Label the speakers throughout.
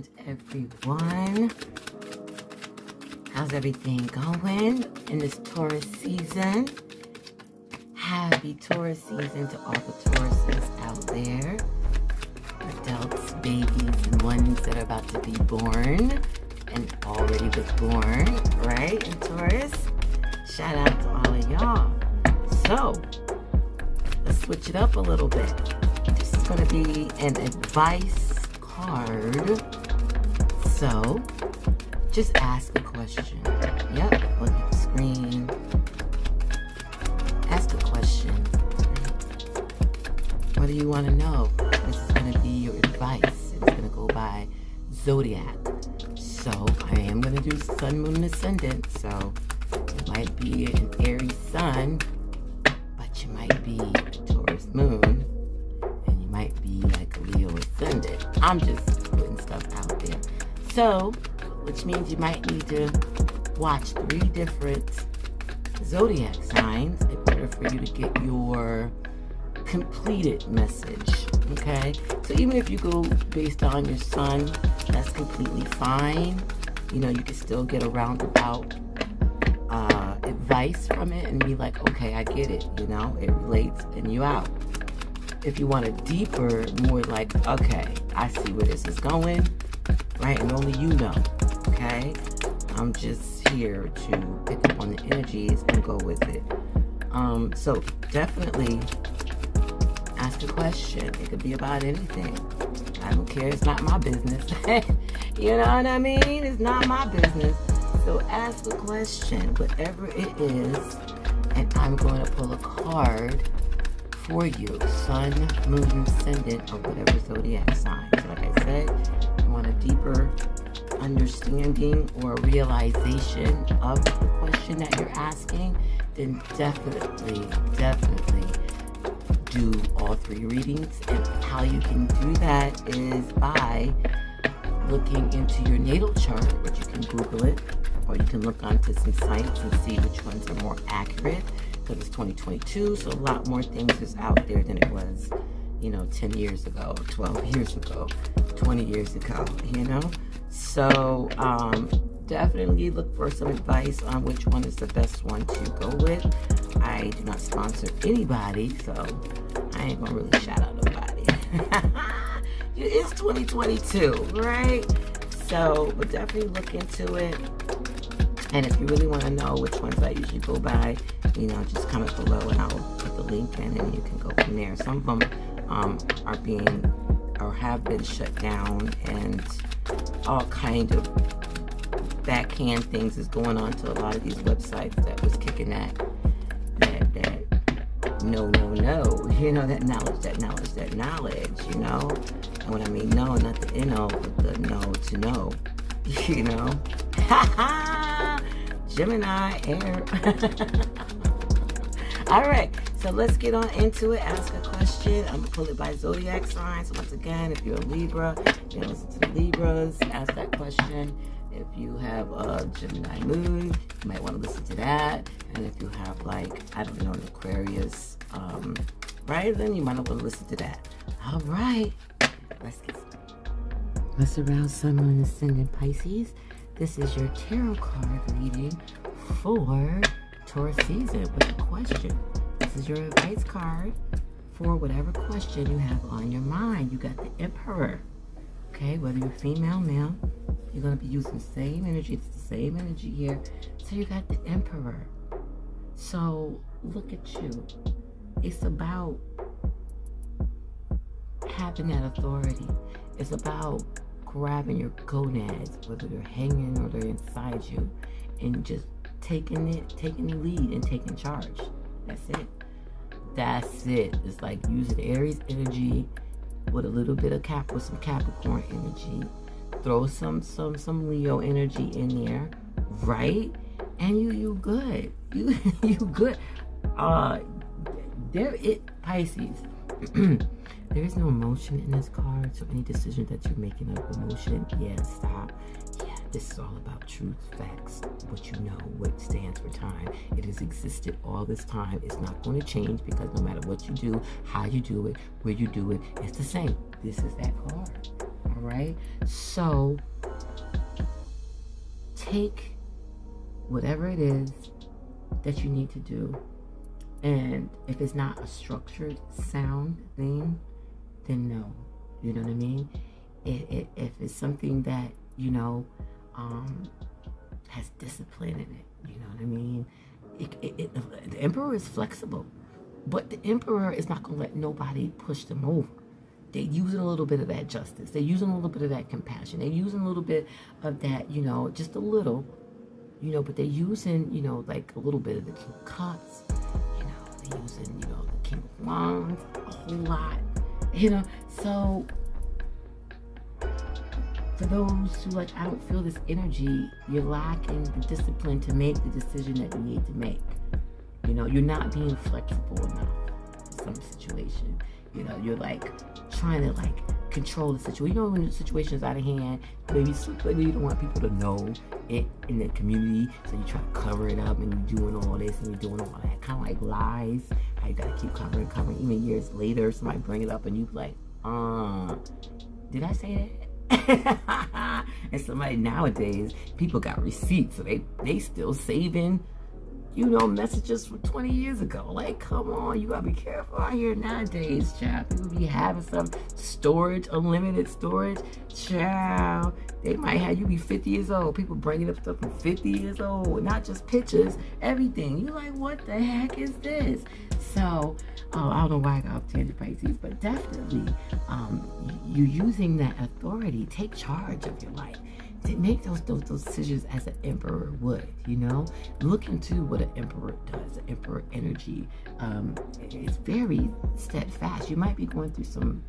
Speaker 1: around, everyone? How's everything going in this Taurus season? Happy Taurus season to all the Tauruses out there. Adults, babies, and ones that are about to be born and already was born, right, in Taurus? Shout out to all of y'all. So, let's switch it up a little bit. This is going to be an advice card. So, just ask a question. Yep, look at the screen. Ask a question. What do you want to know? This is going to be your advice. It's going to go by Zodiac. So, I am going to do Sun, Moon, and Ascendant. So, it might be an Aries Sun, but you might be a Taurus Moon, and you might be like a Leo Ascendant. I'm just putting stuff out there. So, which means you might need to watch 3 different zodiac signs in order for you to get your completed message, okay? So even if you go based on your sun, that's completely fine. You know, you can still get a roundabout advice from it and be like, okay, I get it, you know, it relates and you out. If you want a deeper, more like, okay, I see where this is going, right? And only you know, okay? I'm just here to pick up on the energies and go with it. So definitely ask a question. It could be about anything. I don't care. It's not my business. You know what I mean? It's not my business. So ask a question, whatever it is, and I'm going to pull a card for you. Sun, Moon, Ascendant, or whatever zodiac sign. So like I said, you want a deeper understanding or realization of the question that you're asking, then definitely do all 3 readings. And how you can do that is by looking into your natal chart, which you can Google it, or you can look onto some sites and see which ones are more accurate, because it's 2022, so a lot more things is out there than it was, you know, 10 years ago, 12 years ago, 20 years ago, you know? So, definitely look for some advice on which one is the best one to go with. I do not sponsor anybody, so I ain't gonna really shout out nobody. It's 2022, right? So, but definitely look into it. And if you really want to know which ones I usually go by, you know, just comment below and I'll put the link in and you can go from there. Some of them are being or have been shut down, and all kind of backhand things is going on to a lot of these websites that was kicking that no, you know, that knowledge, you know. And when I mean no, not the N-O, but the no to know, you know. Gemini, air. All right, so let's get on into it. Ask a question. I'm gonna pull it by zodiac sign. So once again, if you're a Libra, you know, listen to the Libras. Ask that question. If you have a Gemini moon, you might want to listen to that. And if you have, like, I don't know, an Aquarius rising, you might want to listen to that. All right, let's get started. What's around Sun, Moon, Ascendant, Pisces? This is your tarot card reading for Taurus season with a question. This is your advice card for whatever question you have on your mind. You got the Emperor. Okay, whether you're female, male, you're going to be using the same energy. It's the same energy here. So you got the Emperor. So look at you. It's about having that authority. It's about grabbing your gonads, whether they're hanging or they're inside you, and just taking the lead and taking charge. That's it. That's it. It's like using Aries energy with a little bit of some Capricorn energy. Throw some Leo energy in there, right? And you good. You good. Pisces. There is no emotion in this card, so any decision that you're making of emotion, yeah, stop. Yeah, this is all about truth, facts, what you know, what stands for time. It has existed all this time. It's not going to change, because no matter what you do, how you do it, where you do it, it's the same. This is that card. All right? So take whatever it is that you need to do, and if it's not a structured sound thing, then no. You know what I mean? If it's something that, you know, has discipline in it, you know what I mean? The emperor is flexible, but the emperor is not going to let nobody push them over. They're using a little bit of that justice. They're using a little bit of that compassion. They're using a little bit of that, you know, just a little, you know, but they're using, you know, like a little bit of the King of Cups, you know, they're using, you know, the King of Wands, a whole lot, you know. So for those who like, I don't feel this energy, you're lacking the discipline to make the decision that you need to make. You know, you're not being flexible enough in some situation. You know, you're like trying to like control the situation. You know, when the situation is out of hand, maybe you don't want people to know it in the community, so you try to cover it up, and you're doing all this and you're doing all that, kind of like lies. How you gotta keep covering. Even years later, somebody bring it up and you like, did I say that? And somebody nowadays, people got receipts, so they still saving, you know, messages from 20 years ago. Like, come on, you gotta be careful out here nowadays, child. People be having some storage, unlimited storage, child. They might have you be 50 years old. People bringing up stuff from 50 years old, not just pictures, everything. You're like, what the heck is this? So, I don't know why I got off tangent, Pisces, but definitely, you're using that authority. Take charge of your life. To make those decisions as an emperor would, you know? Look into what an emperor does. An emperor energy is very steadfast. You might be going through some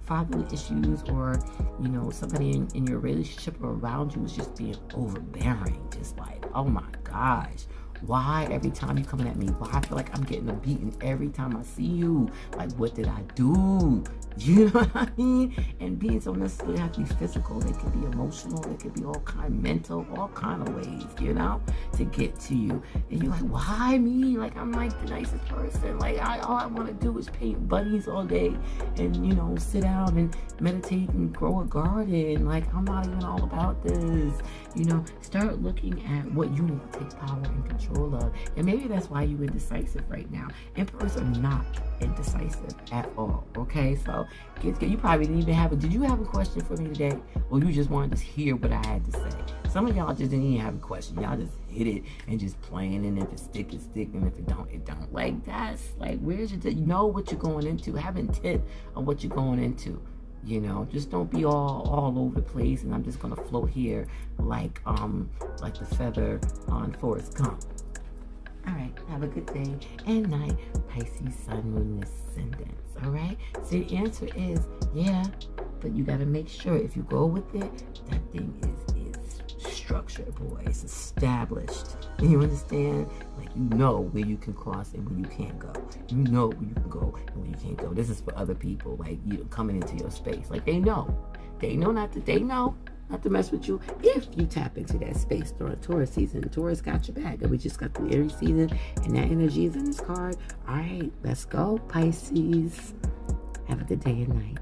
Speaker 1: fatherly issues, or, you know, somebody in your relationship or around you is just being overbearing. Just like, oh my gosh, why every time you coming at me? Why I feel like I'm getting a beating every time I see you? Like, what did I do? You know what I mean? And beings don't necessarily have to be physical. They can be emotional. They can be all kind of mental, all kind of ways, you know, to get to you. And you're like, why me? Like, I'm like the nicest person. Like, all I want to do is paint bunnies all day and, you know, sit down and meditate and grow a garden. Like, I'm not even all about this. You know, start looking at what you need to take power and control of. And maybe that's why you're indecisive right now. Emperors are not indecisive at all, okay? So you probably didn't even have did you have a question for me today, or you just wanted to hear what I had to say? Some of y'all just didn't even have a question. Y'all just hit it and just playing, and if it stick, it stick, and if it don't, it don't. Like, that's like, where's your, you know what you're going into, have intent of what you're going into. You know, just don't be all over the place, and I'm just gonna float here like the feather on Forrest Gump. All right, have a good day and night, Pisces, Sun, Moon, Ascendants. All right, so the answer is yeah, but you gotta make sure if you go with it, that thing is structured, boy. It's established. And you understand? Like, you know where you can cross and where you can't go. You know where you can go and where you can't go. This is for other people, like, you coming into your space. Like, they know not to mess with you if you tap into that space during Taurus season. Taurus got your back, and we just got the Aries season, and that energy is in this card. All right, let's go, Pisces. Have a good day and night.